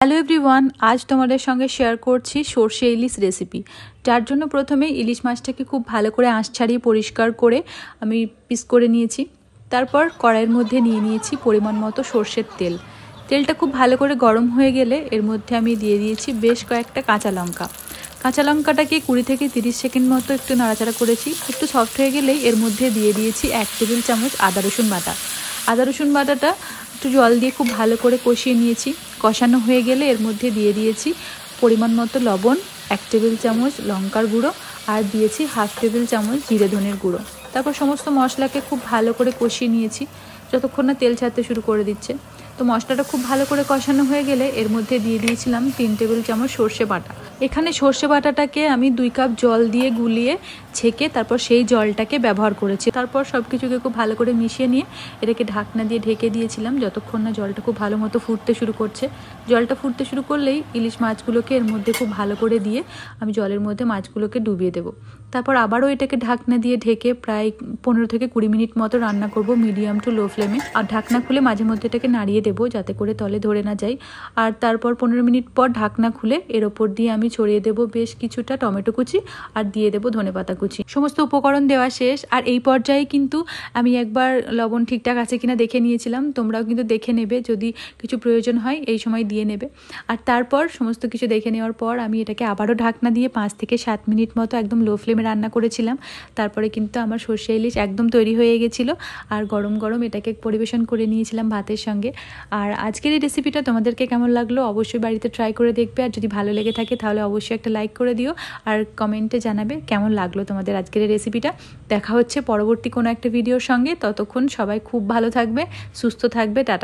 Hello everyone, আজ তোমাদের সঙ্গে শেয়ার করছি সর্ষে ইলিশ রেসিপি। যার জন্য প্রথমে ইলিশ মাছটাকে খুব ভালো করে আঁশ ছাড়িয়ে পরিষ্কার করে আমি পিস করে নিয়েছি। তারপর কড়াইয়ের মধ্যে নিয়ে নিয়েছি পরিমাণ মতো সর্ষের তেল। তেলটা খুব ভালো করে গরম হয়ে গেলে এর মধ্যে আমি দিয়ে দিয়েছি বেশ কয়েকটা কাঁচা লঙ্কা। কাঁচা লঙ্কাটাকে 20 থেকে 30 সেকেন্ড মতো একটু নাড়াচাড়া করেছি। একটু সফট হয়ে গেলেই এর মধ্যে দিয়ে দিয়েছি 1 টেবিল চামচ আদা রসুন বাটা। আদা রসুন বাটাটা একটু জল দিয়ে খুব ভালো করে কষিয়ে নিয়েছি। কষানো হয়ে গেলে এর মধ্যে দিয়ে দিয়েছি পরিমাণ মতো লবণ, 1 টেবিল চামচ লঙ্কার গুঁড়ো আর দিয়েছি 1/2 টেবিল চামচ জিরে ধনের গুঁড়ো। তারপর সমস্ত মশলাকে খুব ভালো করে কষিয়ে নিয়েছি যতক্ষণ না তেল ছাড়তে শুরু করে দিচ্ছে। তো মশলাটা খুব ভালো করে কষানো হয়ে গেলে এর মধ্যে দিয়ে দিয়েছিলাম 3 টেবিল চামচ সর্ষে বাটা। এখানে সর্ষে বাটাটাকে আমি 2 কাপ জল দিয়ে গুলিয়ে ছেঁকে তারপর সেই জলটাকে ব্যবহার করেছি। তারপর সব কিছুকে খুব ভালো করে মিশিয়ে নিয়ে এটাকে ঢাকনা দিয়ে ঢেকে দিয়েছিলাম যতক্ষণ না জলটা খুব ভালো মতো ফুটতে শুরু করছে। জলটা ফুটতে শুরু করলেই ইলিশ মাছগুলোকে এর মধ্যে খুব ভালো করে দিয়ে আমি জলের মধ্যে মাছগুলোকে ডুবিয়ে দেবো। তারপর আবারও এটাকে ঢাকনা দিয়ে ঢেকে প্রায় 15 থেকে 20 মিনিট মতো রান্না করব মিডিয়াম টু লো ফ্লেমে। আর ঢাকনা খুলে মাঝে মধ্যে এটাকে নাড়িয়ে দেবো যাতে করে তলে ধরে না যায়। আর তারপর 15 মিনিট পর ঢাকনা খুলে এর ওপর দিয়ে আমি ছড়িয়ে দেবো বেশ কিছুটা টমেটো কুচি আর দিয়ে দেবো ধনেপাতা কুচি। সমস্ত উপকরণ দেওয়া শেষ। আর এই পর্যায়ে কিন্তু আমি একবার লবণ ঠিকঠাক আছে কিনা দেখে নিয়েছিলাম। তোমরাও কিন্তু দেখে নেবে, যদি কিছু প্রয়োজন হয় এই সময় দিয়ে নেবে। আর তারপর সমস্ত কিছু দেখে নেওয়ার পর আমি এটাকে আবারও ঢাকনা দিয়ে 5 থেকে 7 মিনিট মতো একদম লো ফ্লেমে রান্না করেছিলাম। তারপরে কিন্তু আমার সর্ষে ইলিশ একদম তৈরি হয়ে গেছিলো। আর গরম গরম এটাকে পরিবেশন করে নিয়েছিলাম ভাতের সঙ্গে। আর আজকের এই রেসিপিটা তোমাদেরকে কেমন লাগলো অবশ্যই বাড়িতে ট্রাই করে দেখবে। আর যদি ভালো লেগে থাকে তাহলে অবশ্যই একটা লাইক করে দিও আর কমেন্টে জানাবে কেমন লাগলো তোমাদের আজকের এই রেসিপিটা। দেখা হচ্ছে পরবর্তী কোনো একটা ভিডিওর সঙ্গে। ততক্ষণ সবাই খুব ভালো থাকবে, সুস্থ থাকবে। টাটা।